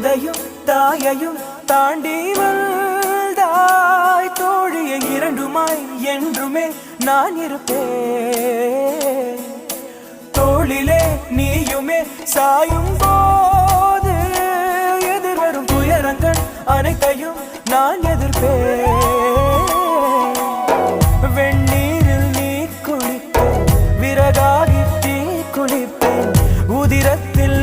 தந்தையும் தாயையும் தாண்டி வந்தாய் தோழியை இரண்டுமாய் என்றுமே நான் இருப்பேன் தோளிலே நீயுமே சாயும் போது எதிர்வரும் துயரங்கள் அனைத்தையும் நான் எதிர்ப்பேன் வெந்நீரில் நீ குளிப்பேன் விறகாகி தீ குளிப்பேன் உதிரத்தில்